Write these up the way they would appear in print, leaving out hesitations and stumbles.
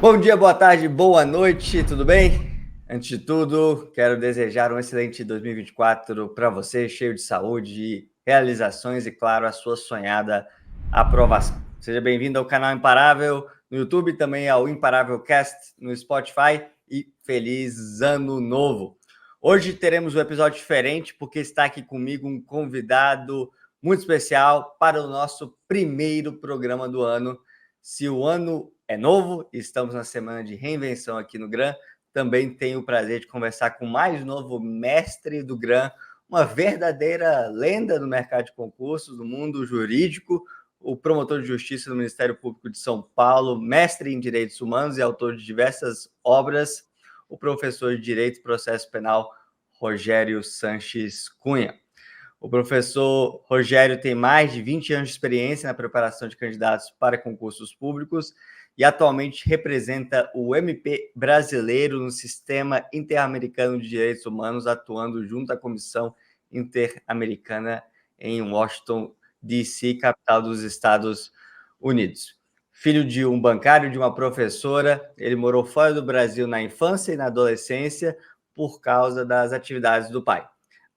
Bom dia, boa tarde, boa noite, tudo bem? Antes de tudo, quero desejar um excelente 2024 para você, cheio de saúde, realizações e, claro, a sua sonhada aprovação. Seja bem-vindo ao canal Imparável no YouTube, também ao Imparável Cast no Spotify e feliz ano novo! Hoje teremos um episódio diferente porque está aqui comigo um convidado muito especial para o nosso primeiro programa do ano. Se o ano é novo, estamos na semana de reinvenção aqui no GRAM. Também tenho o prazer de conversar com o mais novo mestre do GRAM, uma verdadeira lenda do mercado de concursos, do mundo jurídico, o promotor de justiça do Ministério Público de São Paulo, mestre em Direitos Humanos e autor de diversas obras, o professor de Direito e Processo Penal, Rogério Sanches Cunha. O professor Rogério tem mais de 20 anos de experiência na preparação de candidatos para concursos públicos e atualmente representa o MP brasileiro no Sistema Interamericano de Direitos Humanos, atuando junto à Comissão Interamericana em Washington, D.C., capital dos Estados Unidos. Filho de um bancário e de uma professora, ele morou fora do Brasil na infância e na adolescência por causa das atividades do pai.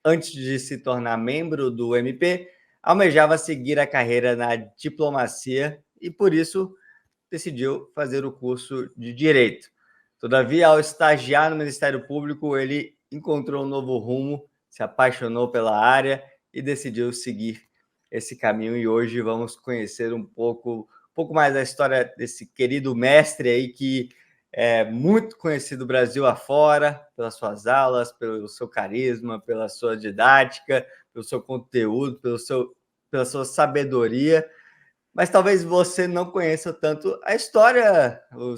Antes de se tornar membro do MP, almejava seguir a carreira na diplomacia e, por isso, decidiu fazer o curso de Direito. Todavia, ao estagiar no Ministério Público, ele encontrou um novo rumo, se apaixonou pela área e decidiu seguir esse caminho. E hoje vamos conhecer um pouco mais da história desse querido mestre aí que é muito conhecido Brasil afora, pelas suas aulas, pelo seu carisma, pela sua didática, pelo seu conteúdo, pela sua sabedoria. Mas talvez você não conheça tanto a história, o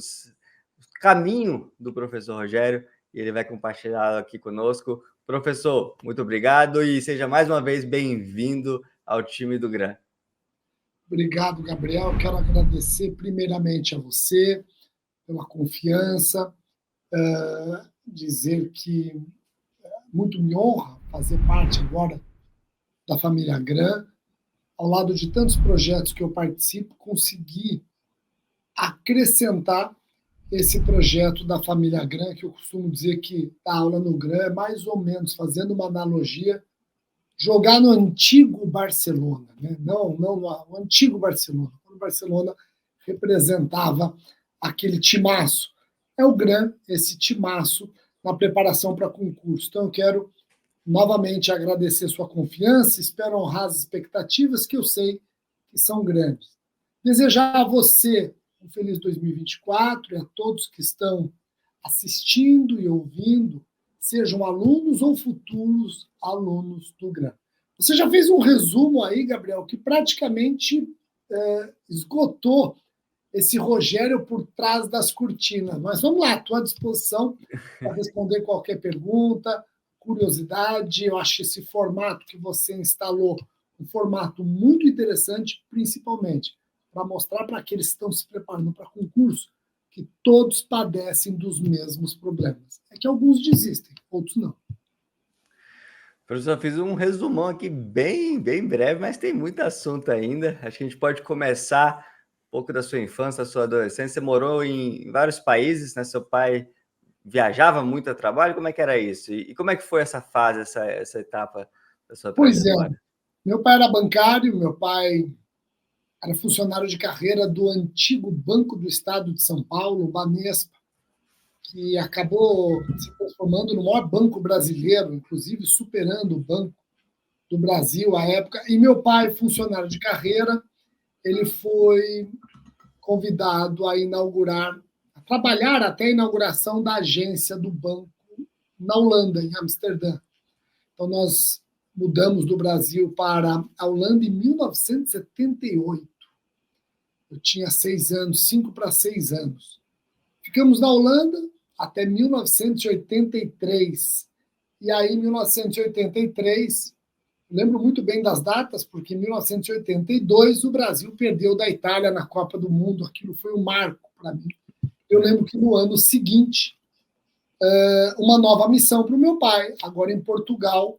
caminho do professor Rogério, e ele vai compartilhar aqui conosco. Professor, muito obrigado e seja mais uma vez bem-vindo ao time do GRAM. Obrigado, Gabriel. Quero agradecer primeiramente a você pela confiança, dizer que muito me honra fazer parte agora da família GRAM, ao lado de tantos projetos que eu participo, conseguir acrescentar esse projeto da família GRAM, que eu costumo dizer que a aula no GRAM é mais ou menos, fazendo uma analogia, jogar no antigo Barcelona, né? Não no antigo Barcelona, quando o Barcelona representava aquele timaço. É o GRAM, esse timaço na preparação para concurso. Então, eu quero novamente agradecer sua confiança, espero honrar as expectativas que eu sei que são grandes. Desejar a você um feliz 2024 e a todos que estão assistindo e ouvindo, sejam alunos ou futuros alunos do GRAM. Você já fez um resumo aí, Gabriel, que praticamente esgotou esse Rogério por trás das cortinas. Mas vamos lá, estou à disposição para responder qualquer pergunta, curiosidade. Eu acho esse formato que você instalou um formato muito interessante, principalmente para mostrar para aqueles que estão se preparando para concurso que todos padecem dos mesmos problemas. É que alguns desistem, outros não. Professor, fiz um resumão aqui bem breve, mas tem muito assunto ainda. Acho que a gente pode começar um pouco da sua infância, da sua adolescência. Você morou em vários países, né? Seu pai viajava muito a trabalho. Como é que era isso? E como é que foi essa fase, essa etapa da sua Pois é. trajetória? Meu pai era bancário, meu pai era funcionário de carreira do antigo Banco do Estado de São Paulo, o Banespa, que acabou se transformando no maior banco brasileiro, inclusive superando o Banco do Brasil à época. E meu pai, funcionário de carreira, ele foi convidado a inaugurar, a trabalhar até a inauguração da agência do banco na Holanda, em Amsterdã. Então, nós mudamos do Brasil para a Holanda em 1978. Eu tinha 6 anos, 5 para 6 anos. Ficamos na Holanda até 1983. E aí, em 1983, lembro muito bem das datas, porque em 1982 o Brasil perdeu da Itália na Copa do Mundo. Aquilo foi um marco para mim. Eu lembro que no ano seguinte, uma nova missão para o meu pai, agora em Portugal,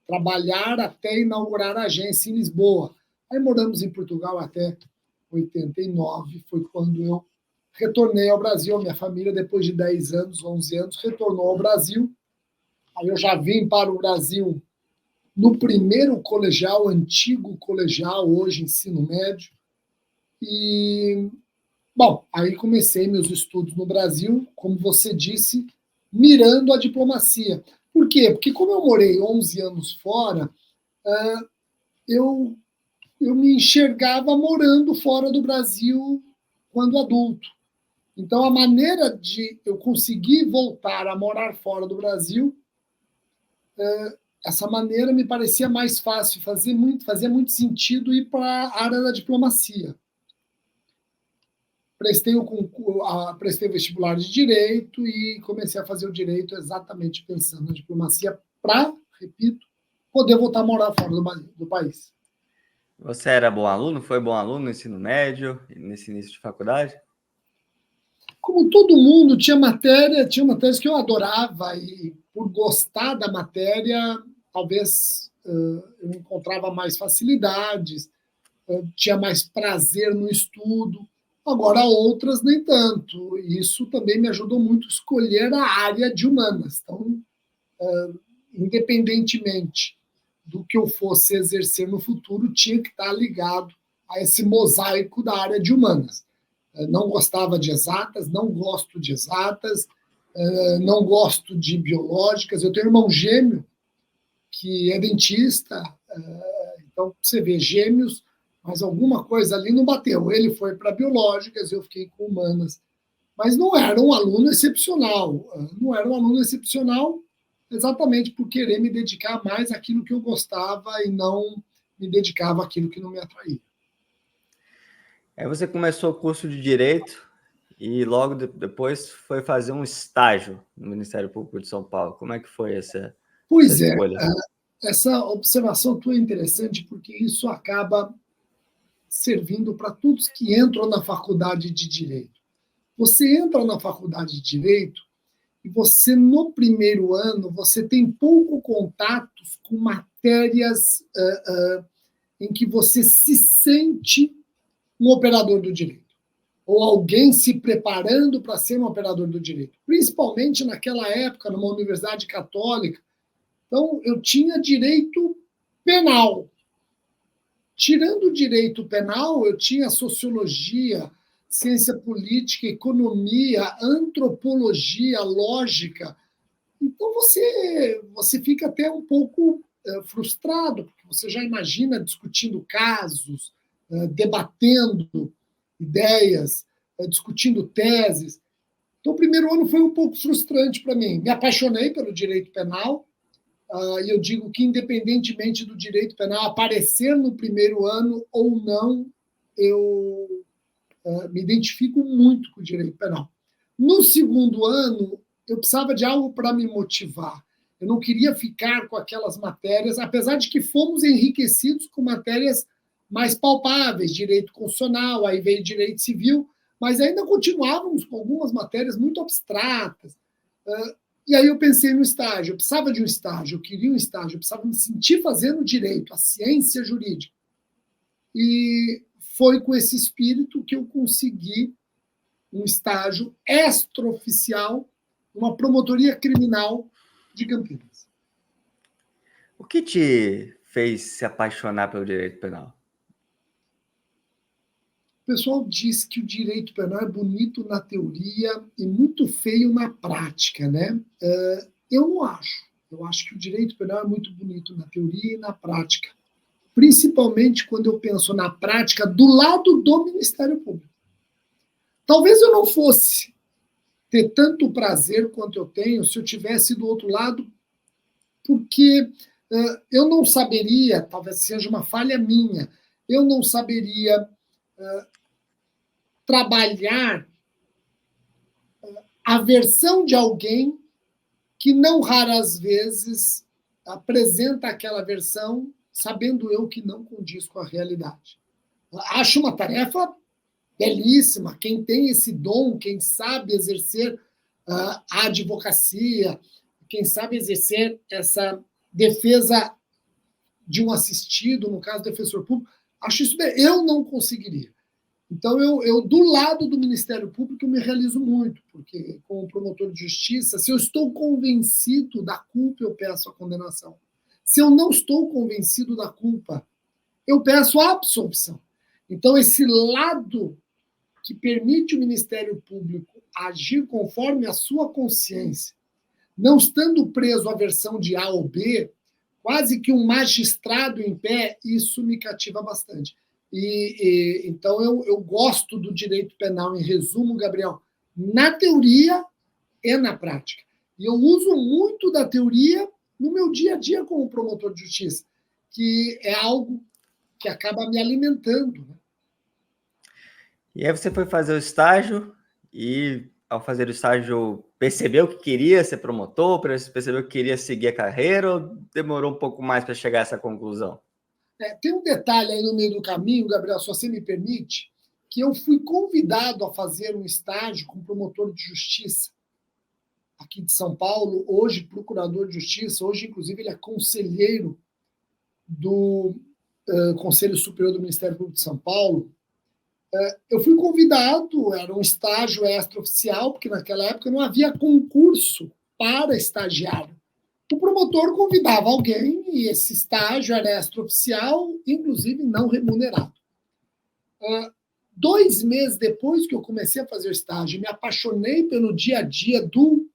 trabalhar até inaugurar a agência em Lisboa. Aí moramos em Portugal até 89, foi quando eu retornei ao Brasil, a minha família, depois de 10 anos, 11 anos, retornou ao Brasil. Aí eu já vim para o Brasil no primeiro colegial, antigo colegial, hoje ensino médio. E, bom, aí comecei meus estudos no Brasil, como você disse, mirando a diplomacia. Por quê? Porque como eu morei 11 anos fora, eu me enxergava morando fora do Brasil quando adulto. Então, a maneira de eu conseguir voltar a morar fora do Brasil, essa maneira me parecia mais fácil, fazia muito sentido ir para a área da diplomacia. Prestei o vestibular de Direito e comecei a fazer o Direito exatamente pensando na diplomacia para, repito, poder voltar a morar fora do país. Você era bom aluno? Foi bom aluno no ensino médio, nesse início de faculdade? Como todo mundo, tinha matérias que eu adorava e por gostar da matéria, talvez eu encontrava mais facilidades, tinha mais prazer no estudo. Agora, outras nem tanto. Isso também me ajudou muito a escolher a área de humanas. Então, independentemente do que eu fosse exercer no futuro, tinha que estar ligado a esse mosaico da área de humanas. Não gostava de exatas, não gosto de exatas, não gosto de biológicas. Eu tenho um irmão gêmeo que é dentista, então você vê gêmeos, mas alguma coisa ali não bateu. Ele foi para biológicas, eu fiquei com humanas. Mas não era um aluno excepcional. Não era um aluno excepcional exatamente por querer me dedicar mais àquilo que eu gostava e não me dedicava àquilo que não me atraía. Aí você começou o curso de Direito e logo depois foi fazer um estágio no Ministério Público de São Paulo. Como é que foi essa escolha? Essa observação tua é interessante porque isso acaba servindo para todos que entram na faculdade de Direito. Você entra na faculdade de Direito e você, no primeiro ano, você tem pouco contatos com matérias em que você se sente um operador do direito, ou alguém se preparando para ser um operador do direito, principalmente naquela época, numa universidade católica. Então, eu tinha direito penal. Tirando o direito penal, eu tinha sociologia, ciência política, economia, antropologia, lógica. Então, você fica até um pouco frustrado, porque você já imagina discutindo casos, debatendo ideias, discutindo teses. Então, o primeiro ano foi um pouco frustrante para mim. Me apaixonei pelo direito penal, e eu digo que, independentemente do direito penal aparecer no primeiro ano ou não, eu me identifico muito com o direito penal. No segundo ano, eu precisava de algo para me motivar. Eu não queria ficar com aquelas matérias, apesar de que fomos enriquecidos com matérias mais palpáveis, direito constitucional, aí veio direito civil, mas ainda continuávamos com algumas matérias muito abstratas. E aí eu pensei no estágio, eu precisava de um estágio, eu queria um estágio, eu precisava me sentir fazendo direito, a ciência jurídica. E foi com esse espírito que eu consegui um estágio extraoficial, uma promotoria criminal de Campinas. O que te fez se apaixonar pelo direito penal? O pessoal diz que o direito penal é bonito na teoria e muito feio na prática, né? Eu não acho. Eu acho que o direito penal é muito bonito na teoria e na prática. Principalmente quando eu penso na prática do lado do Ministério Público. Talvez eu não fosse ter tanto prazer quanto eu tenho se eu tivesse do outro lado, porque eu não saberia, talvez seja uma falha minha, eu não saberia trabalhar a versão de alguém que não raras vezes apresenta aquela versão, sabendo eu que não condiz com a realidade. Acho uma tarefa belíssima. Quem tem esse dom, quem sabe exercer a advocacia, quem sabe exercer essa defesa de um assistido, no caso, defensor público, acho isso bem. Eu não conseguiria. Então, eu, do lado do Ministério Público, eu me realizo muito, porque, como promotor de justiça, se eu estou convencido da culpa, eu peço a condenação. Se eu não estou convencido da culpa, eu peço a absolvição. Então, esse lado que permite o Ministério Público agir conforme a sua consciência, não estando preso à versão de A ou B, quase que um magistrado em pé, isso me cativa bastante. Então, eu gosto do direito penal, em resumo, Gabriel, na teoria e na prática. E eu uso muito da teoria no meu dia a dia como promotor de justiça, que é algo que acaba me alimentando. Né? E aí você foi fazer o estágio e, ao fazer o estágio, percebeu que queria ser promotor, percebeu que queria seguir a carreira ou demorou um pouco mais para chegar a essa conclusão? Tem um detalhe aí no meio do caminho, Gabriel, se você me permite, que eu fui convidado a fazer um estágio com promotor de justiça aqui de São Paulo, hoje procurador de justiça, hoje, inclusive, ele é conselheiro do Conselho Superior do Ministério Público de São Paulo. Eu fui convidado, era um estágio extraoficial, porque naquela época não havia concurso para estagiário. O promotor convidava alguém e esse estágio era extraoficial, inclusive não remunerado. 2 meses depois que eu comecei a fazer o estágio, me apaixonei pelo dia a dia do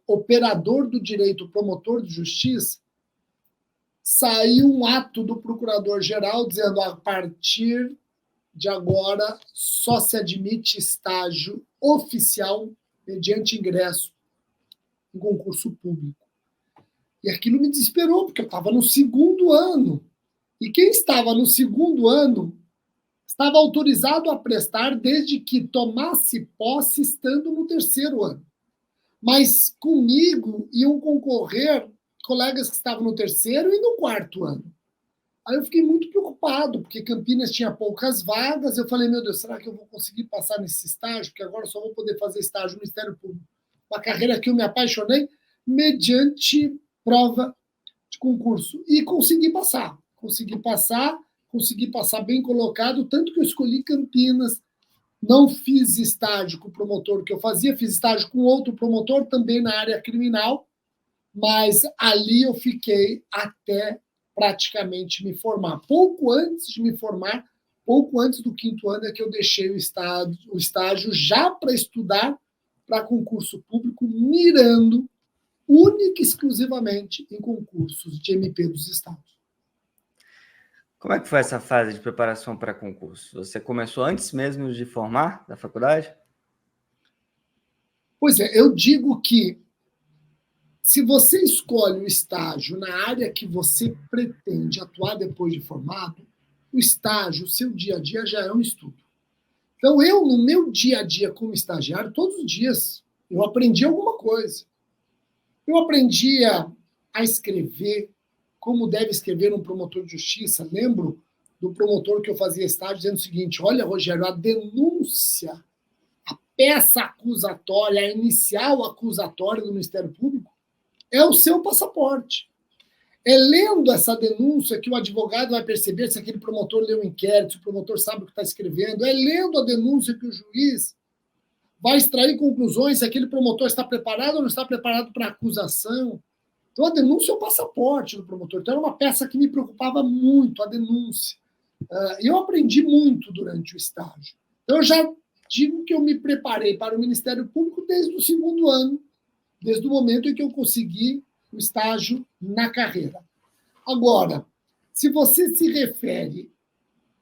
operador do direito, promotor de justiça, saiu um ato do procurador-geral dizendo: a partir de agora só se admite estágio oficial mediante ingresso em concurso público. E aquilo me desesperou, porque eu estava no 2º ano. E quem estava no 2º ano estava autorizado a prestar desde que tomasse posse estando no 3º ano. Mas comigo iam concorrer colegas que estavam no 3º e no 4º ano. Aí eu fiquei muito preocupado, porque Campinas tinha poucas vagas. Eu falei, meu Deus, será que eu vou conseguir passar nesse estágio? Porque agora eu só vou poder fazer estágio no Ministério Público. Uma carreira que eu me apaixonei mediante prova de concurso. E consegui passar. Consegui passar bem colocado, tanto que eu escolhi Campinas. Não fiz estágio com o promotor que eu fazia, fiz estágio com outro promotor, também na área criminal, mas ali eu fiquei até praticamente me formar. Pouco antes de me formar, pouco antes do 5º ano, é que eu deixei o estágio já para estudar para concurso público, mirando única e exclusivamente em concursos de MP dos estados. Como é que foi essa fase de preparação para concurso? Você começou antes mesmo de formar da faculdade? Pois é, eu digo que se você escolhe o estágio na área que você pretende atuar depois de formado, o estágio, o seu dia a dia já é um estudo. Então, eu, no meu dia a dia como estagiário, todos os dias, eu aprendi alguma coisa. Eu aprendia a escrever, como deve escrever um promotor de justiça. Lembro do promotor que eu fazia estágio dizendo o seguinte: olha, Rogério, a denúncia, a peça acusatória, a inicial acusatória do Ministério Público é o seu passaporte. É lendo essa denúncia que o advogado vai perceber se aquele promotor leu o inquérito, se o promotor sabe o que está escrevendo. É lendo a denúncia que o juiz vai extrair conclusões se aquele promotor está preparado ou não está preparado para a acusação. Então, a denúncia é o passaporte do promotor. Então, era uma peça que me preocupava muito, a denúncia. E eu aprendi muito durante o estágio. Então, eu já digo que eu me preparei para o Ministério Público desde o 2º ano, desde o momento em que eu consegui o estágio na carreira. Agora, se você se refere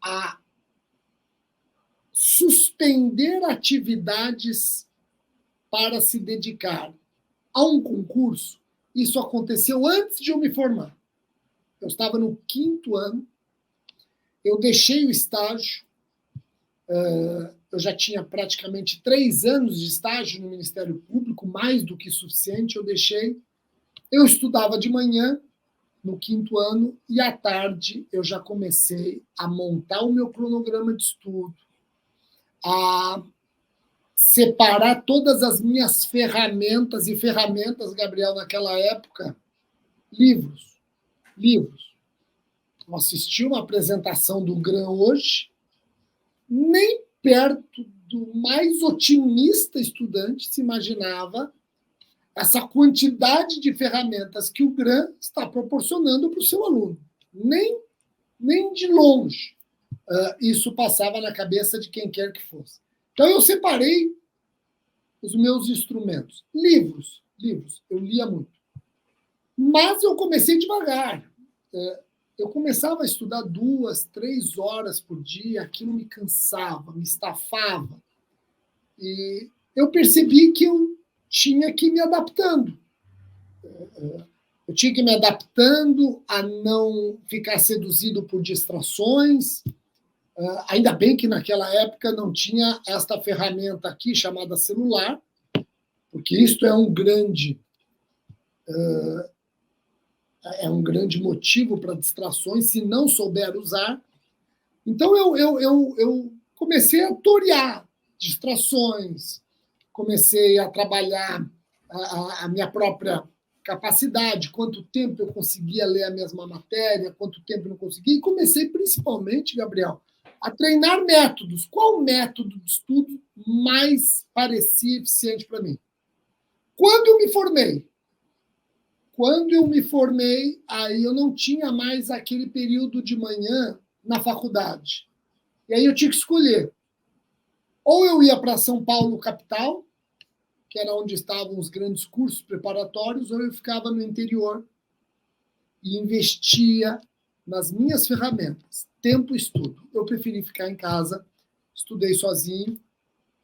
a suspender atividades para se dedicar a um concurso, isso aconteceu antes de eu me formar. Eu estava no 5º ano, eu deixei o estágio, eu já tinha praticamente 3 anos de estágio no Ministério Público, mais do que suficiente, eu deixei. Eu estudava de manhã, no 5º ano, e à tarde eu já comecei a montar o meu cronograma de estudo, a separar todas as minhas ferramentas, Gabriel, naquela época, livros. Eu assisti uma apresentação do GRAM hoje, nem perto do mais otimista estudante se imaginava essa quantidade de ferramentas que o GRAM está proporcionando para o seu aluno. Nem de longe isso passava na cabeça de quem quer que fosse. Então, eu separei os meus instrumentos. Livros, eu lia muito. Mas eu comecei devagar. Eu começava a estudar 2, 3 horas por dia, aquilo me cansava, me estafava. E eu percebi que eu tinha que ir me adaptando. Eu tinha que ir me adaptando a não ficar seduzido por distrações. Ainda bem que naquela época não tinha esta ferramenta aqui chamada celular, porque isto é um grande motivo para distrações se não souber usar. Então eu comecei a torear distrações, comecei a trabalhar a minha própria capacidade, quanto tempo eu conseguia ler a mesma matéria, quanto tempo eu não conseguia, e comecei principalmente, Gabriel, a treinar métodos. Qual método de estudo mais parecia eficiente para mim? Quando eu me formei, aí eu não tinha mais aquele período de manhã na faculdade. E aí eu tinha que escolher. Ou eu ia para São Paulo, capital, que era onde estavam os grandes cursos preparatórios, ou eu ficava no interior e investia nas minhas ferramentas, tempo e estudo. Eu preferi ficar em casa, estudei sozinho,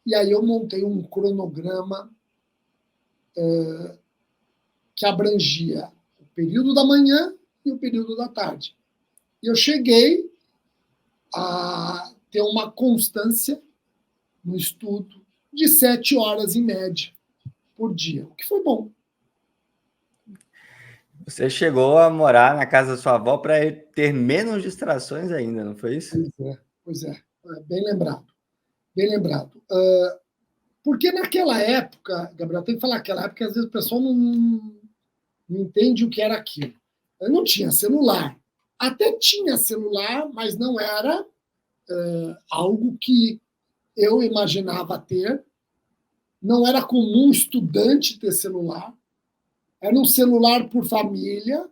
e aí eu montei um cronograma que abrangia o período da manhã e o período da tarde. E eu cheguei a ter uma constância no estudo de 7 horas em média por dia, o que foi bom. Você chegou a morar na casa da sua avó para ter menos distrações ainda, não foi isso? Pois é. Bem lembrado. Porque naquela época, Gabriel, tem que falar aquela época, às vezes o pessoal não entende o que era aquilo. Eu não tinha celular. Até tinha celular, mas não era algo que eu imaginava ter. Não era comum estudante ter celular. Era um celular por família,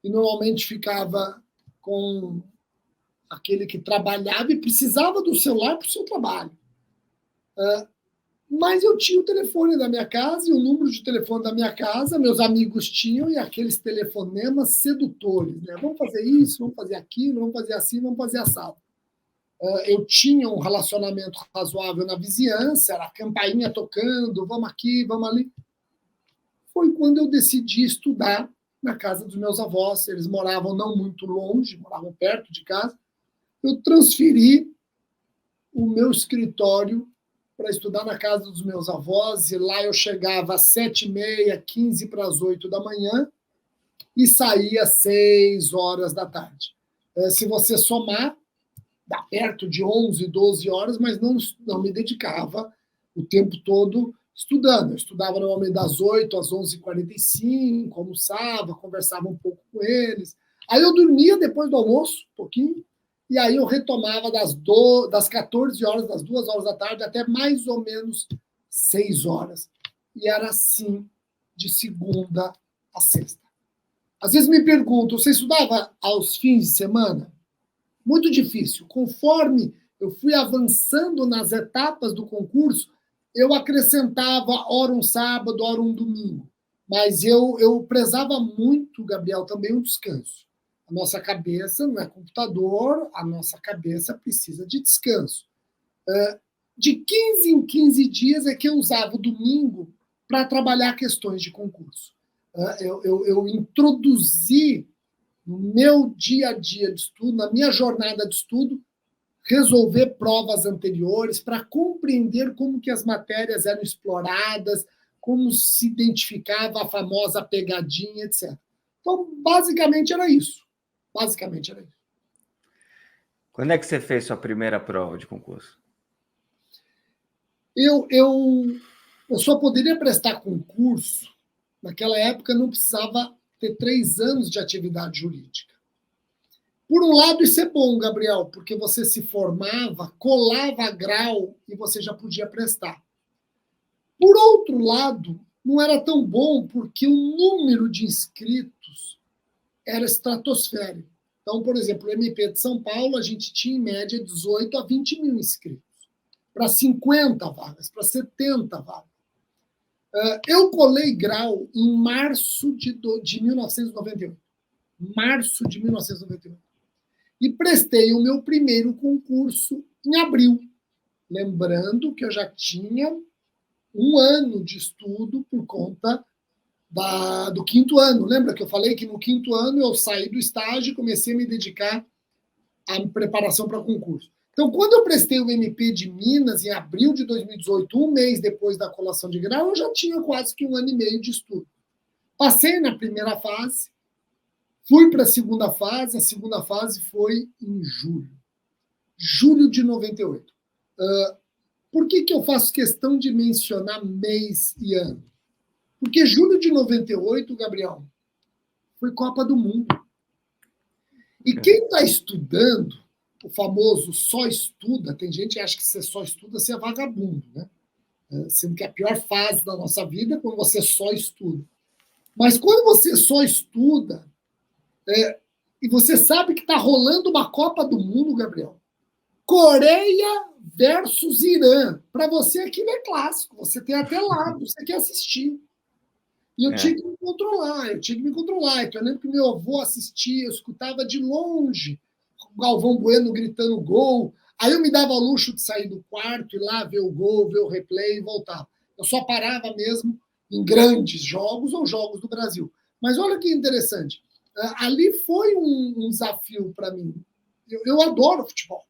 e normalmente ficava com aquele que trabalhava e precisava do celular para o seu trabalho. Mas eu tinha o telefone da minha casa e o número de telefone da minha casa, meus amigos tinham, e aqueles telefonemas sedutores, né? Vamos fazer isso, vamos fazer aquilo, vamos fazer assim, vamos fazer assado. Eu tinha um relacionamento razoável na vizinhança, era a campainha tocando, vamos aqui, vamos ali. Foi quando eu decidi estudar na casa dos meus avós. Eles moravam não muito longe, moravam perto de casa. Eu transferi o meu escritório para estudar na casa dos meus avós, e lá eu chegava às 7h30, 15 para as 8 da manhã, e saía às 6 horas da tarde. Se você somar, dá perto de 11, 12 horas, mas não me dedicava o tempo todo estudando. Eu estudava normalmente das 8 às 11h45, almoçava, conversava um pouco com eles. Aí eu dormia depois do almoço, um pouquinho, e aí eu retomava das 14 horas, das 2 horas da tarde, até mais ou menos 6 horas. E era assim, de segunda a sexta. Às vezes me perguntam, você estudava aos fins de semana? Muito difícil. Conforme eu fui avançando nas etapas do concurso, eu acrescentava hora um sábado, hora um domingo. Mas eu prezava muito, Gabriel, também o descanso. A nossa cabeça não é computador, a nossa cabeça precisa de descanso. De 15 em 15 dias é que eu usava o domingo para trabalhar questões de concurso. Eu introduzi no meu dia a dia de estudo, na minha jornada de estudo, resolver provas anteriores para compreender como que as matérias eram exploradas, como se identificava a famosa pegadinha, etc. Então, basicamente era isso. Quando é que você fez sua primeira prova de concurso? Eu só poderia prestar concurso, naquela época não precisava ter 3 anos de atividade jurídica. Por um lado, isso é bom, Gabriel, porque você se formava, colava grau e você já podia prestar. Por outro lado, não era tão bom porque o número de inscritos era estratosférico. Então, por exemplo, o MP de São Paulo, a gente tinha em média 18 a 20 mil inscritos, para 50 vagas, para 70 vagas. Eu colei grau em março de 1998. Março de 1998. E prestei o meu primeiro concurso em abril. Lembrando que eu já tinha um ano de estudo por conta do quinto ano. Lembra que eu falei que no quinto ano eu saí do estágio e comecei a me dedicar à preparação para concurso. Então, quando eu prestei o MP de Minas, em abril de 2018, um mês depois da colação de grau, eu já tinha quase que um ano e meio de estudo. Passei na primeira fase, fui para a segunda fase foi em julho de 98. Por que eu faço questão de mencionar mês e ano? Porque julho de 98, Gabriel, foi Copa do Mundo. E quem está estudando, o famoso só estuda, tem gente que acha que você só estuda, você é vagabundo, né? Sendo que a pior fase da nossa vida é quando você só estuda. Mas quando você só estuda, e você sabe que está rolando uma Copa do Mundo, Gabriel, Coreia versus Irã. Para você aquilo é clássico, você tem até lá, você quer assistir. E eu tinha que me controlar. Então, eu lembro que meu avô assistia, eu escutava de longe o Galvão Bueno gritando gol. Aí eu me dava ao luxo de sair do quarto, ir lá ver o gol, ver o replay e voltava. Eu só parava mesmo em grandes jogos ou jogos do Brasil. Mas olha que interessante. Ali foi um desafio para mim. Eu adoro futebol.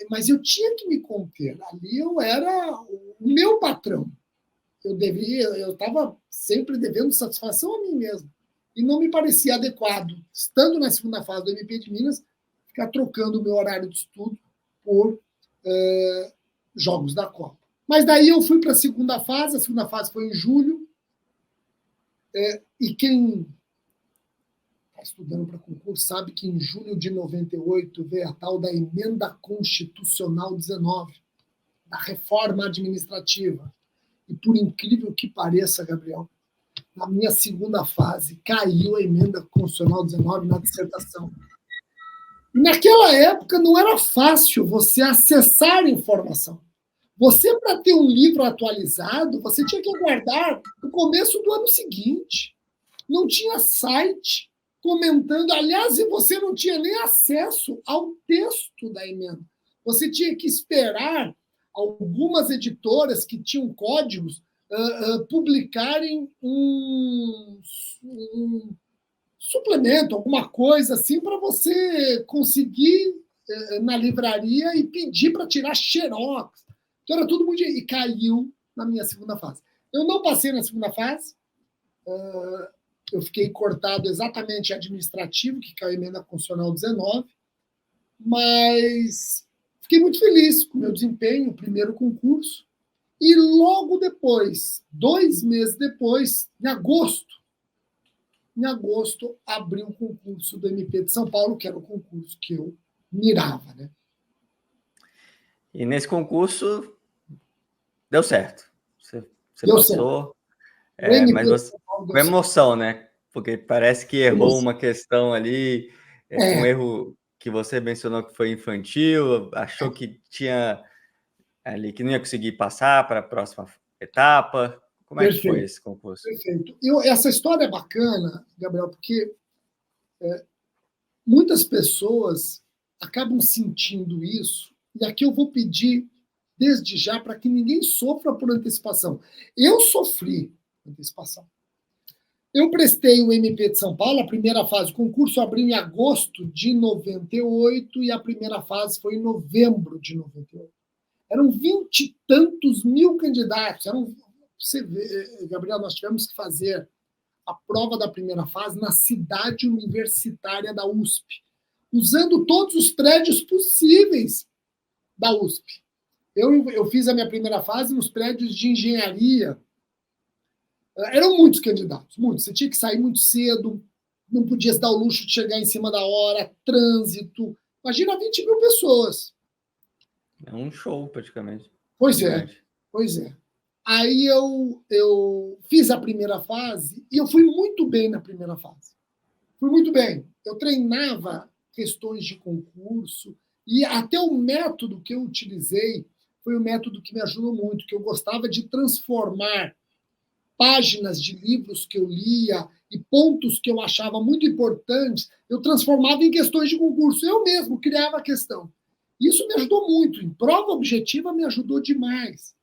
Mas eu tinha que me conter. Ali eu era o meu patrão. Eu estava sempre devendo satisfação a mim mesmo. E não me parecia adequado, estando na segunda fase do MP de Minas, ficar trocando o meu horário de estudo por jogos da Copa. Mas daí eu fui para a segunda fase foi em julho, e quem está estudando para concurso sabe que em julho de 98 veio a tal da Emenda Constitucional 19, da reforma administrativa. E por incrível que pareça, Gabriel, na minha segunda fase, caiu a Emenda Constitucional 19 na dissertação. E naquela época não era fácil você acessar a informação. Você, para ter um livro atualizado, você tinha que aguardar o começo do ano seguinte. Não tinha site comentando. Aliás, você não tinha nem acesso ao texto da emenda. Você tinha que esperar algumas editoras que tinham códigos publicarem um suplemento, alguma coisa assim, para você conseguir na livraria e pedir para tirar xerox. Então era tudo muito... E caiu na minha segunda fase. Eu não passei na segunda fase, eu fiquei cortado exatamente administrativo, que caiu a Emenda Constitucional 19, mas fiquei muito feliz com o meu desempenho, o primeiro concurso, e logo depois, 2 meses depois, em agosto, abriu o concurso do MP de São Paulo, que era o concurso que eu mirava, né? E nesse concurso deu certo. Você deu passou, certo. mas você com emoção, né? Porque parece que errou uma questão ali, um erro que você mencionou que foi infantil, achou que tinha ali que não ia conseguir passar para a próxima etapa. Como é que foi esse concurso? Perfeito. Essa história é bacana, Gabriel, porque muitas pessoas acabam sentindo isso, e aqui eu vou pedir desde já para que ninguém sofra por antecipação. Eu sofri antecipação. Eu prestei o MP de São Paulo, a primeira fase. O concurso abriu em agosto de 98 e a primeira fase foi em novembro de 98. Eram 20 e tantos mil candidatos. Você vê, Gabriel, nós tivemos que fazer a prova da primeira fase na cidade universitária da USP, usando todos os prédios possíveis da USP. Eu fiz a minha primeira fase nos prédios de engenharia. Eram muitos candidatos, muitos. Você tinha que sair muito cedo, não podia se dar o luxo de chegar em cima da hora, trânsito. Imagina 20 mil pessoas. É um show, praticamente. Pois é, pois é. Aí eu fiz a primeira fase e eu fui muito bem na primeira fase. Fui muito bem. Eu treinava questões de concurso e até o método que eu utilizei foi o método que me ajudou muito, que eu gostava de transformar páginas de livros que eu lia e pontos que eu achava muito importantes, eu transformava em questões de concurso. Eu mesmo criava a questão. Isso me ajudou muito. Em prova objetiva, me ajudou demais.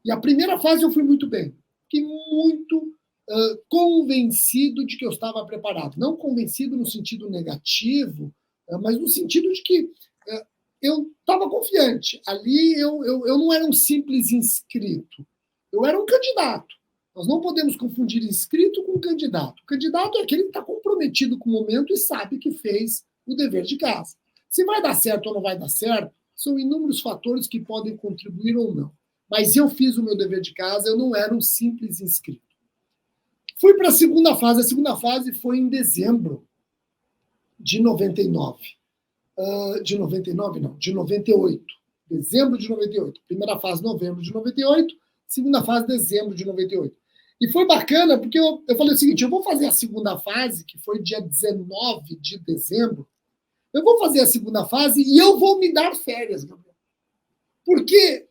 E a primeira fase eu fui muito bem. Fiquei muito convencido de que eu estava preparado. Não convencido no sentido negativo, mas no sentido de que eu estava confiante. Ali eu não era um simples inscrito. Eu era um candidato. Nós não podemos confundir inscrito com candidato. O candidato é aquele que está comprometido com o momento e sabe que fez o dever de casa. Se vai dar certo ou não vai dar certo, são inúmeros fatores que podem contribuir ou não. Mas eu fiz o meu dever de casa, eu não era um simples inscrito. Fui para a segunda fase. A segunda fase foi em dezembro de 99. De 99, não, de 98. Dezembro de 98. Primeira fase, novembro de 98. Segunda fase, dezembro de 98. E foi bacana, porque eu falei o seguinte, eu vou fazer a segunda fase, que foi dia 19 de dezembro, eu vou fazer a segunda fase e eu vou me dar férias, Gabriel. Porque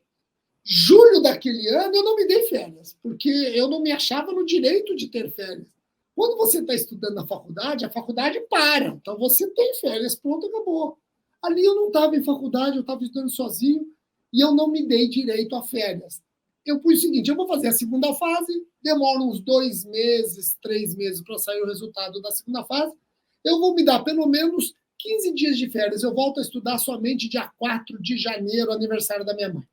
julho daquele ano eu não me dei férias, porque eu não me achava no direito de ter férias. Quando você está estudando na faculdade, a faculdade para. Então você tem férias, pronto, acabou. Ali eu não estava em faculdade, eu estava estudando sozinho e eu não me dei direito a férias. Eu pus o seguinte, eu vou fazer a segunda fase, demora uns 2 meses, 3 meses para sair o resultado da segunda fase, eu vou me dar pelo menos 15 dias de férias, eu volto a estudar somente dia 4 de janeiro, aniversário da minha mãe.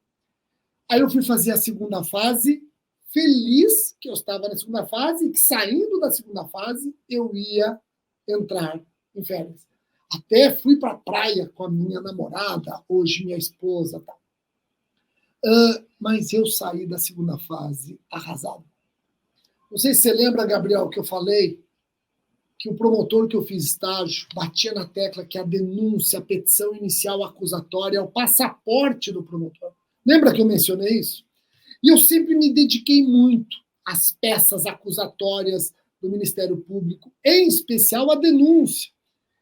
Aí eu fui fazer a segunda fase, feliz que eu estava na segunda fase, e que saindo da segunda fase eu ia entrar em férias. Até fui para a praia com a minha namorada, hoje minha esposa, tá? Mas eu saí da segunda fase arrasado. Não sei se você lembra, Gabriel, que eu falei que o promotor que eu fiz estágio batia na tecla que a denúncia, a petição inicial acusatória é o passaporte do promotor. Lembra que eu mencionei isso? E eu sempre me dediquei muito às peças acusatórias do Ministério Público, em especial a denúncia.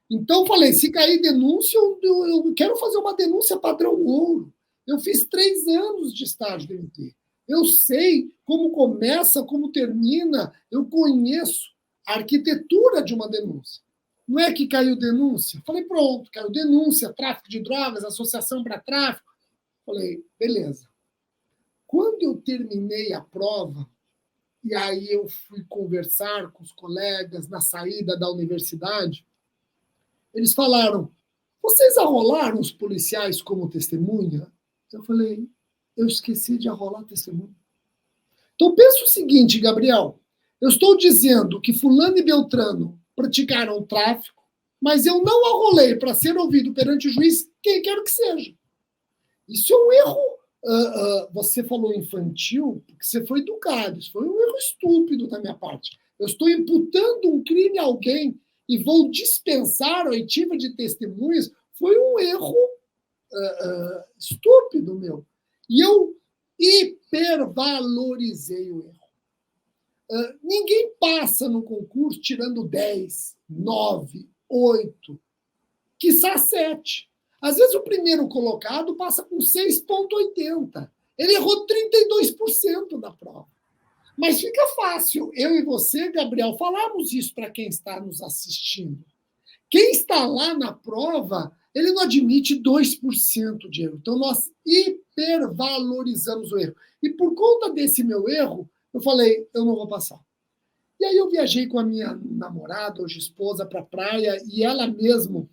Então, falei, se cair denúncia, eu quero fazer uma denúncia padrão ouro. Eu fiz 3 anos de estágio do MP. Eu sei como começa, como termina, eu conheço a arquitetura de uma denúncia. Não é que caiu denúncia? Falei, pronto, caiu denúncia, tráfico de drogas, associação para tráfico. Falei, beleza. Quando eu terminei a prova, e aí eu fui conversar com os colegas na saída da universidade, eles falaram, vocês arrolaram os policiais como testemunha? Eu falei, eu esqueci de arrolar testemunha. Então pensa o seguinte, Gabriel, eu estou dizendo que fulano e beltrano praticaram tráfico, mas eu não arrolei para ser ouvido perante o juiz quem quer que seja. Isso é um erro. Você falou infantil, porque você foi educado. Isso foi um erro estúpido da minha parte. Eu estou imputando um crime a alguém e vou dispensar a oitiva de testemunhas. Foi um erro estúpido, meu. E eu hipervalorizei o erro. Ninguém passa no concurso tirando 10, 9, 8, quiçá 7. Às vezes o primeiro colocado passa com 6,80. Ele errou 32% da prova. Mas fica fácil. Eu e você, Gabriel, falamos isso para quem está nos assistindo. Quem está lá na prova, ele não admite 2% de erro. Então, nós hipervalorizamos o erro. E por conta desse meu erro, eu falei, eu não vou passar. E aí eu viajei com a minha namorada, hoje esposa, para a praia, e ela mesmo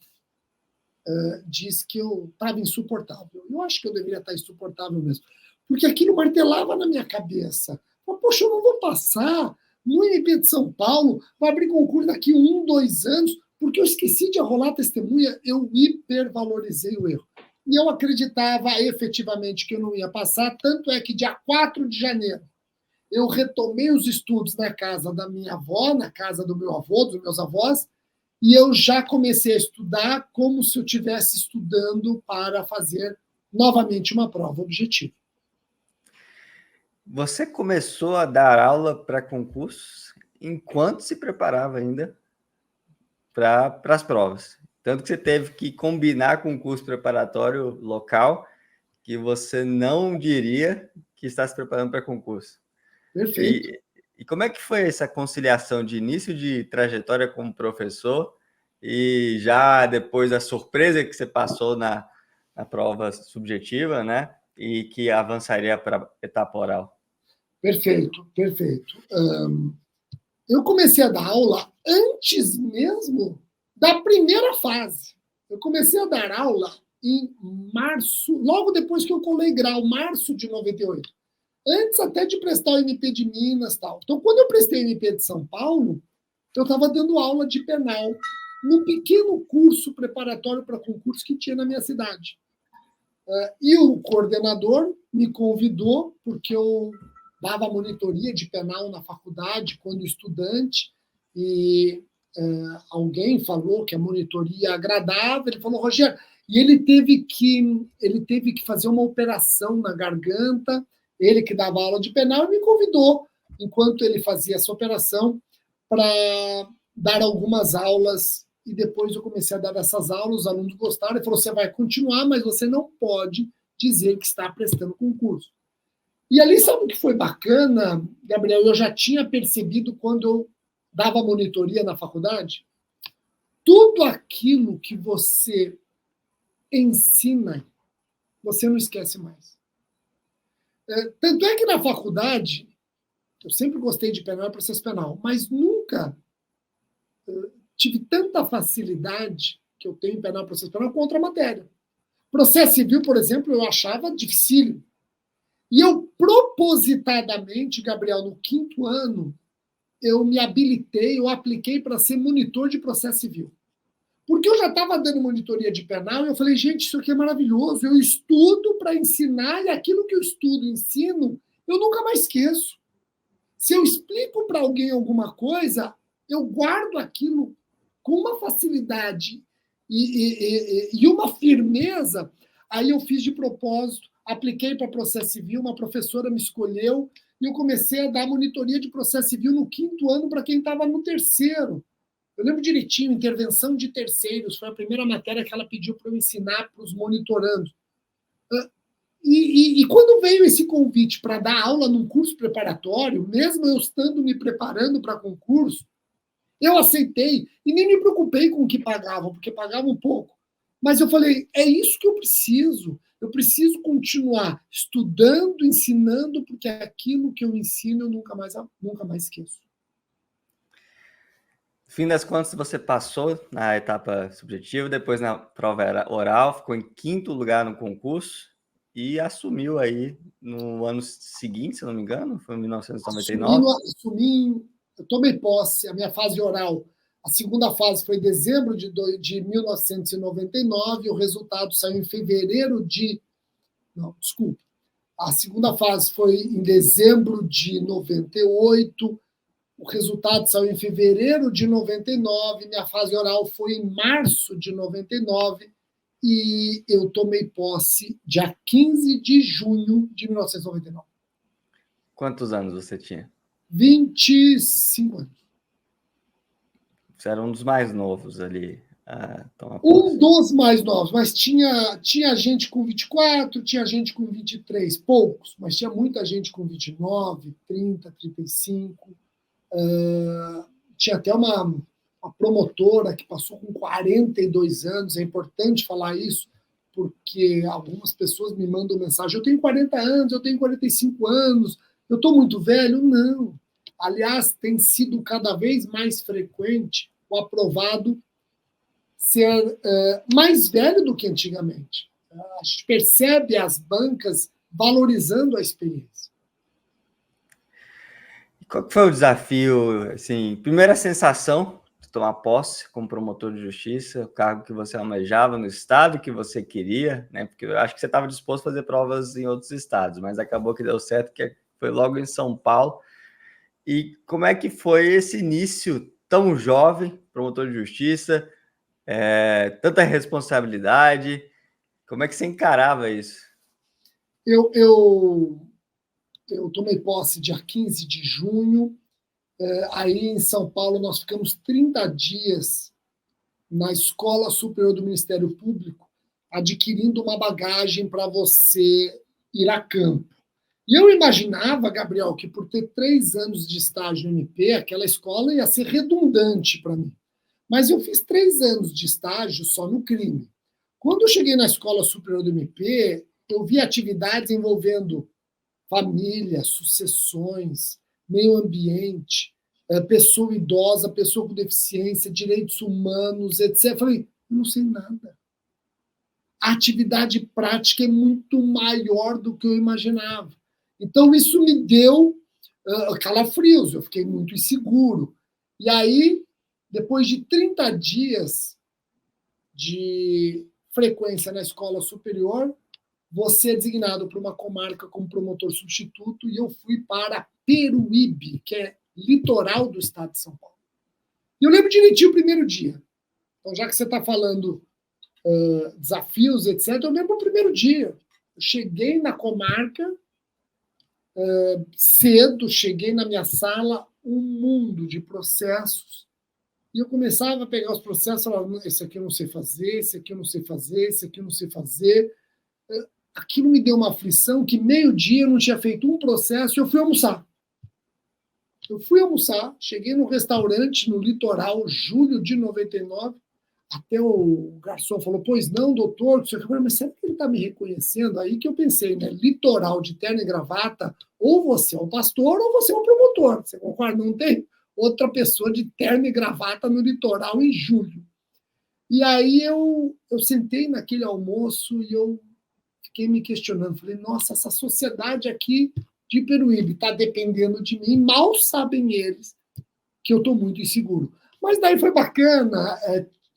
disse que eu estava insuportável. Eu acho que eu deveria estar insuportável mesmo. Porque aquilo martelava na minha cabeça. Poxa, eu não vou passar no MP de São Paulo, vai abrir concurso daqui 1, 2 anos, porque eu esqueci de arrolar testemunha, eu hipervalorizei o erro. E eu acreditava efetivamente que eu não ia passar, tanto é que dia 4 de janeiro eu retomei os estudos na casa da minha avó, na casa do meu avô, dos meus avós, e eu já comecei a estudar como se eu estivesse estudando para fazer novamente uma prova objetiva. Você começou a dar aula para concursos enquanto se preparava ainda para as provas. Tanto que você teve que combinar com o curso preparatório local, que você não diria que está se preparando para concurso. Perfeito. E como é que foi essa conciliação de início de trajetória como professor e já depois a surpresa que você passou na prova subjetiva, né? E que avançaria para a etapa oral? Perfeito. Eu comecei a dar aula antes mesmo da primeira fase. Eu comecei a dar aula em março, logo depois que eu colei grau, março de 98. Antes até de prestar o MP de Minas e tal. Então, quando eu prestei o MP de São Paulo, eu estava dando aula de penal num pequeno curso preparatório para concurso que tinha na minha cidade. E o coordenador me convidou, porque eu dava monitoria de penal na faculdade quando estudante, e alguém falou que a monitoria agradava, ele falou, Rogério, e ele teve que fazer uma operação na garganta, ele que dava aula de penal, e me convidou, enquanto ele fazia essa operação, para dar algumas aulas, e depois eu comecei a dar essas aulas, os alunos gostaram, ele falou, você vai continuar, mas você não pode dizer que está prestando concurso. E ali, sabe o que foi bacana, Gabriel? Eu já tinha percebido quando eu dava monitoria na faculdade, tudo aquilo que você ensina, você não esquece mais. Tanto é que na faculdade, eu sempre gostei de penal e processo penal, mas nunca tive tanta facilidade que eu tenho em penal e processo penal com outra matéria. Processo civil, por exemplo, eu achava dificílimo. E eu, propositadamente, Gabriel, no 5º ano, eu me habilitei, eu apliquei para ser monitor de processo civil. Porque eu já estava dando monitoria de penal e eu falei, gente, isso aqui é maravilhoso, eu estudo para ensinar e aquilo que eu estudo e ensino, eu nunca mais esqueço. Se eu explico para alguém alguma coisa, eu guardo aquilo com uma facilidade e uma firmeza. Aí eu fiz de propósito, apliquei para processo civil, uma professora me escolheu e eu comecei a dar monitoria de processo civil no 5º ano para quem estava no 3º. Eu lembro direitinho, intervenção de terceiros, foi a primeira matéria que ela pediu para eu ensinar para os monitorando. E quando veio esse convite para dar aula num curso preparatório, mesmo eu estando me preparando para concurso, eu aceitei e nem me preocupei com o que pagavam, porque pagavam pouco. Mas eu falei, é isso que eu preciso. Eu preciso continuar estudando, ensinando, porque aquilo que eu ensino eu nunca mais esqueço. No fim das contas, você passou na etapa subjetiva, depois na prova oral, ficou em 5º lugar no concurso e assumiu aí no ano seguinte, se não me engano, foi em 1999. Eu tomei posse, a minha fase oral. A segunda fase foi em dezembro de 1999, o resultado saiu em fevereiro de... Não, desculpe. A segunda fase foi em dezembro de 98, o resultado saiu em fevereiro de 99, minha fase oral foi em março de 99 e eu tomei posse dia 15 de junho de 1999. Quantos anos você tinha? 25 anos. Você era um dos mais novos ali. Um dos mais novos, mas tinha gente com 24, tinha gente com 23, poucos, mas tinha muita gente com 29, 30, 35. Tinha até uma promotora que passou com 42 anos, é importante falar isso, porque algumas pessoas me mandam mensagem, eu tenho 40 anos, eu tenho 45 anos, eu estou muito velho? Não. Aliás, tem sido cada vez mais frequente o aprovado ser mais velho do que antigamente. A gente percebe as bancas valorizando a experiência. Qual foi o desafio, assim, primeira sensação de tomar posse como promotor de justiça, o cargo que você almejava no estado que você queria, né? Porque eu acho que você estava disposto a fazer provas em outros estados, mas acabou que deu certo, que foi logo em São Paulo. E como é que foi esse início tão jovem, promotor de justiça, tanta responsabilidade. Como é que você encarava isso? Eu tomei posse dia 15 de junho. Aí em São Paulo nós ficamos 30 dias na Escola Superior do Ministério Público, adquirindo uma bagagem para você ir a campo. E eu imaginava, Gabriel, que por ter 3 anos de estágio no MP, aquela escola ia ser redundante para mim. Mas eu fiz 3 anos de estágio só no crime. Quando eu cheguei na Escola Superior do MP, eu vi atividades envolvendo família, sucessões, meio ambiente, pessoa idosa, pessoa com deficiência, direitos humanos, etc. Eu falei, não sei nada. A atividade prática é muito maior do que eu imaginava. Então, isso me deu calafrios, eu fiquei muito inseguro. E aí, depois de 30 dias de frequência na escola superior, você é designado para uma comarca como promotor substituto e eu fui para Peruíbe, que é litoral do estado de São Paulo. E eu lembro direitinho o primeiro dia. Então, já que você está falando desafios, etc., eu lembro o primeiro dia. Eu cheguei na comarca cedo, cheguei na minha sala, um mundo de processos, e eu começava a pegar os processos e falava, esse aqui eu não sei fazer, esse aqui eu não sei fazer, esse aqui eu não sei fazer. Aquilo me deu uma aflição que meio-dia eu não tinha feito um processo e eu fui almoçar. Cheguei num restaurante no litoral, julho de 99, até o garçom falou, pois não, doutor, mas será que ele está me reconhecendo? Aí que eu pensei, né? Litoral de terno e gravata, ou você é um pastor ou você é um promotor. Você concorda? Não tem outra pessoa de terno e gravata no litoral em julho. E aí eu sentei naquele almoço e eu fiquei me questionando. Falei, nossa, essa sociedade aqui de Peruíbe está dependendo de mim. Mal sabem eles que eu estou muito inseguro. Mas daí foi bacana.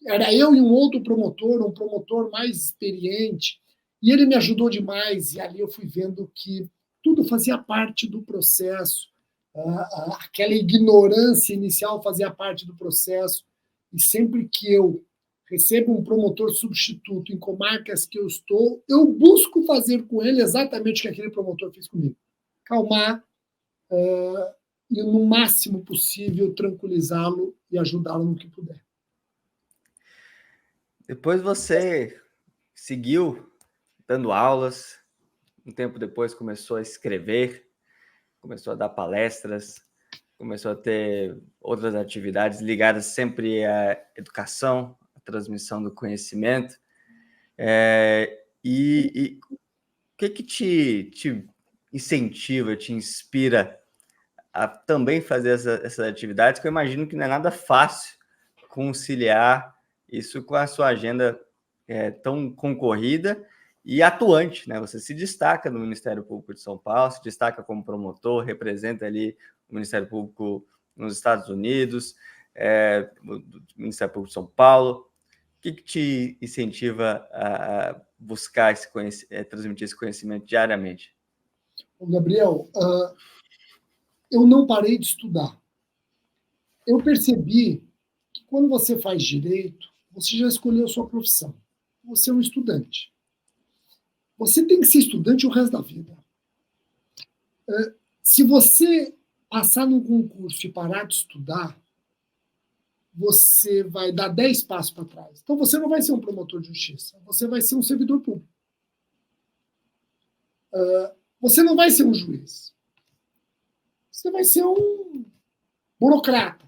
Era eu e um outro promotor, um promotor mais experiente, e ele me ajudou demais. E ali eu fui vendo que tudo fazia parte do processo. Aquela ignorância inicial fazia parte do processo. E sempre que eu recebo um promotor substituto em comarcas que eu estou, eu busco fazer com ele exatamente o que aquele promotor fez comigo. Calmar e, no máximo possível, tranquilizá-lo e ajudá-lo no que puder. Depois você seguiu dando aulas, um tempo depois começou a escrever, começou a dar palestras, começou a ter outras atividades ligadas sempre à educação, à transmissão do conhecimento. E o que te incentiva, te inspira a também fazer essas atividades, que eu imagino que não é nada fácil conciliar isso com a sua agenda tão concorrida e atuante, né? Você se destaca no Ministério Público de São Paulo, se destaca como promotor, representa ali o Ministério Público nos Estados Unidos, o Ministério Público de São Paulo. O que te incentiva a buscar transmitir esse conhecimento diariamente? Gabriel, eu não parei de estudar. Eu percebi que quando você faz direito, você já escolheu sua profissão. Você é um estudante. Você tem que ser estudante o resto da vida. Se você passar num concurso e parar de estudar, você vai dar 10 passos para trás. Então você não vai ser um promotor de justiça, você vai ser um servidor público. Você não vai ser um juiz. Você vai ser um burocrata.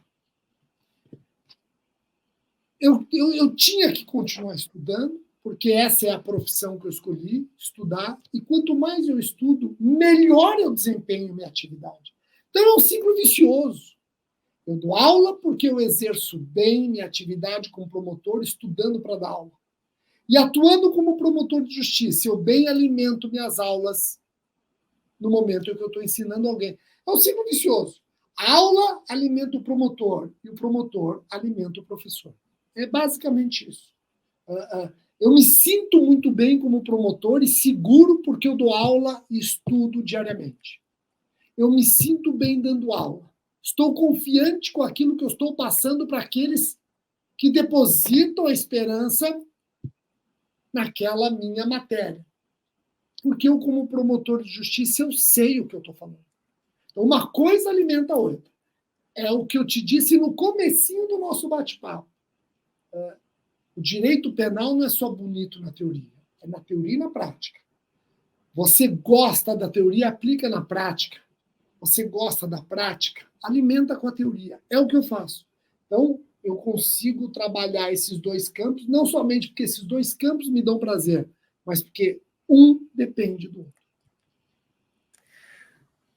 Eu tinha que continuar estudando, porque essa é a profissão que eu escolhi, estudar, e quanto mais eu estudo, melhor eu desempenho minha atividade. Então é um ciclo vicioso. Eu dou aula porque eu exerço bem minha atividade como promotor, estudando para dar aula. E atuando como promotor de justiça, eu bem alimento minhas aulas no momento em que eu estou ensinando alguém. É um ciclo vicioso. A aula alimenta o promotor e o promotor alimenta o professor. É basicamente isso. Eu me sinto muito bem como promotor e seguro porque eu dou aula e estudo diariamente. Eu me sinto bem dando aula. Estou confiante com aquilo que eu estou passando para aqueles que depositam a esperança naquela minha matéria. Porque eu, como promotor de justiça, eu sei o que eu estou falando. Então, uma coisa alimenta a outra. É o que eu te disse no comecinho do nosso bate-papo. O direito penal não é só bonito na teoria. É na teoria e na prática. Você gosta da teoria, aplica na prática. Você gosta da prática, alimenta com a teoria. É o que eu faço. Então, eu consigo trabalhar esses dois campos, não somente porque esses dois campos me dão prazer, mas porque um depende do outro.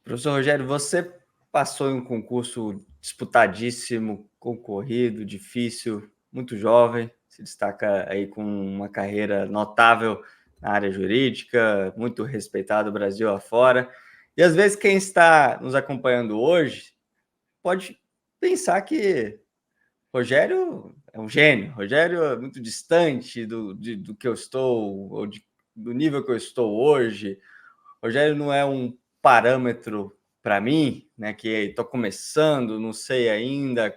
Professor Rogério, você passou em um concurso disputadíssimo, concorrido, difícil, muito jovem, se destaca aí com uma carreira notável na área jurídica, muito respeitado Brasil afora. E às vezes quem está nos acompanhando hoje pode pensar que Rogério é um gênio, Rogério é muito distante do que eu estou, ou do nível que eu estou hoje. Rogério não é um parâmetro para mim, né? Que estou começando, não sei ainda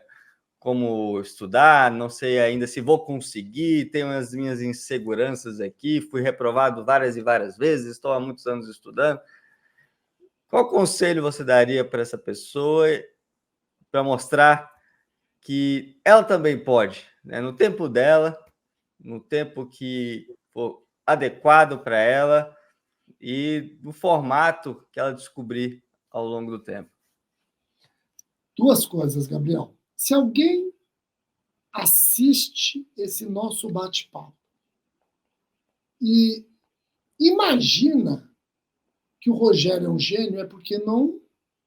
como estudar, não sei ainda se vou conseguir, tenho as minhas inseguranças aqui, fui reprovado várias e várias vezes, estou há muitos anos estudando. Qual conselho você daria para essa pessoa para mostrar que ela também pode, né? No tempo dela, no tempo que for adequado para ela e no formato que ela descobrir ao longo do tempo? Duas coisas, Gabriel. Se alguém assiste esse nosso bate-papo e imagina que o Rogério é um gênio, é porque não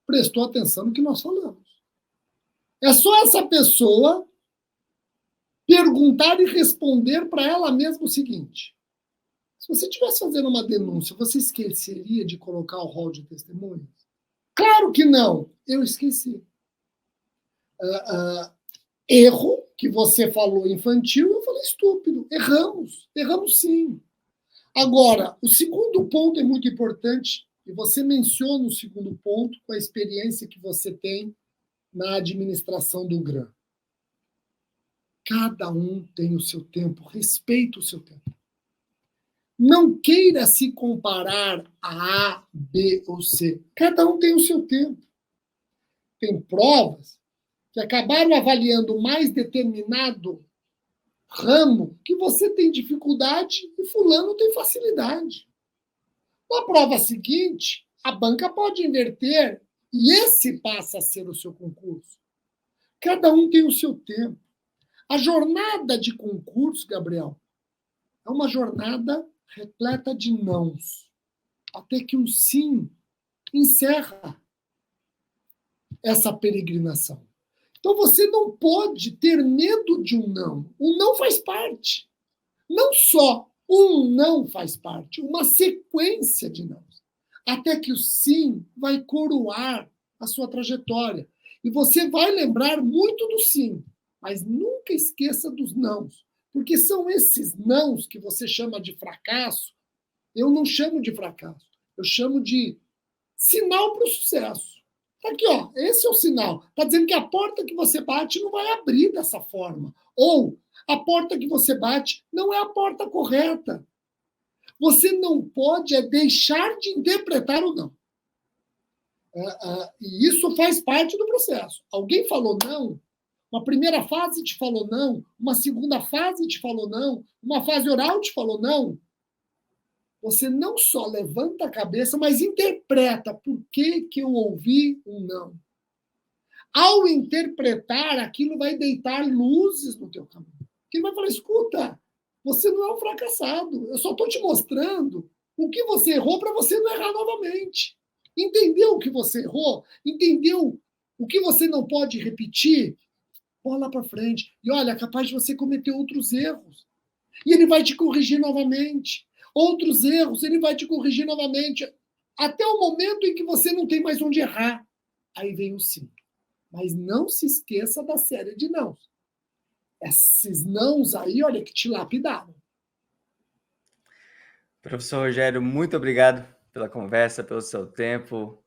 prestou atenção no que nós falamos. É só essa pessoa perguntar e responder para ela mesma o seguinte: se você estivesse fazendo uma denúncia, você esqueceria de colocar o rol de testemunhas? Claro que não, eu esqueci. Erro que você falou infantil, eu falei estúpido. Erramos sim. Agora, o segundo ponto é muito importante, e você menciona o segundo ponto com a experiência que você tem na administração do GRAM. Cada um tem o seu tempo, respeita o seu tempo. Não queira se comparar a A, B ou C. Cada um tem o seu tempo. Tem provas que acabaram avaliando mais determinado ramo que você tem dificuldade e fulano tem facilidade. Na prova seguinte, a banca pode inverter e esse passa a ser o seu concurso. Cada um tem o seu tempo. A jornada de concurso, Gabriel, é uma jornada repleta de nãos, até que um sim encerra essa peregrinação. Então você não pode ter medo de um não. O não faz parte. Não só um não faz parte, uma sequência de não. Até que o sim vai coroar a sua trajetória. E você vai lembrar muito do sim, mas nunca esqueça dos nãos. Porque são esses nãos que você chama de fracasso. Eu não chamo de fracasso. Eu chamo de sinal para o sucesso. Tá aqui, ó. Esse é o sinal. Está dizendo que a porta que você bate não vai abrir dessa forma. Ou a porta que você bate não é a porta correta. Você não pode deixar de interpretar o não. E isso faz parte do processo. Alguém falou não, uma primeira fase te falou não, uma segunda fase te falou não, uma fase oral te falou não. Você não só levanta a cabeça, mas interpreta por que eu ouvi um não. Ao interpretar, aquilo vai deitar luzes no teu caminho. Ele vai falar, escuta, você não é um fracassado. Eu só estou te mostrando o que você errou para você não errar novamente. Entendeu o que você errou? Entendeu o que você não pode repetir? Bola para frente. E olha, é capaz de você cometer outros erros. E ele vai te corrigir novamente. Outros erros, ele vai te corrigir novamente. Até o momento em que você não tem mais onde errar. Aí vem o sim. Mas não se esqueça da série de nãos. Esses nãos aí, olha, que te lapidaram. Professor Rogério, muito obrigado pela conversa, pelo seu tempo,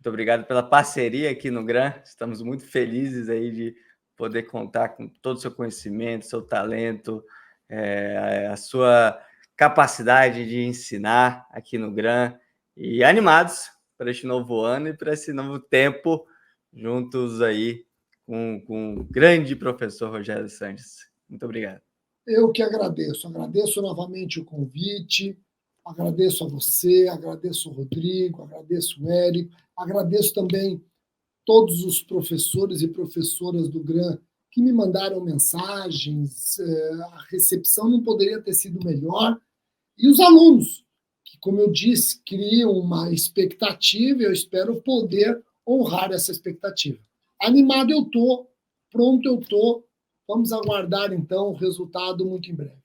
Muito obrigado pela parceria aqui no GRAN. Estamos muito felizes aí de poder contar com todo o seu conhecimento, seu talento, a sua capacidade de ensinar aqui no GRAN. E animados para este novo ano e para esse novo tempo, juntos aí com o grande professor Rogério Sanches. Muito obrigado. Eu que agradeço novamente o convite, agradeço a você, agradeço o Rodrigo, agradeço o Érico, agradeço também todos os professores e professoras do GRAN que me mandaram mensagens, a recepção não poderia ter sido melhor, e os alunos, que, como eu disse, criam uma expectativa, e eu espero poder honrar essa expectativa. Animado eu estou, pronto eu estou, vamos aguardar, então, o resultado muito em breve.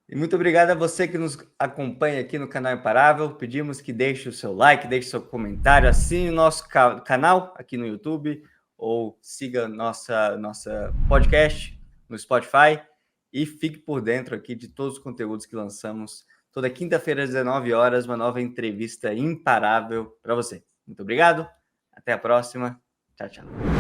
E muito obrigado a você que nos acompanha aqui no canal Imparável. Pedimos que deixe o seu like, deixe seu comentário, assine o nosso canal aqui no YouTube ou siga nossa podcast no Spotify e fique por dentro aqui de todos os conteúdos que lançamos. Toda quinta-feira às 19 horas, uma nova entrevista imparável para você. Muito obrigado, até a próxima. Tchau, tchau.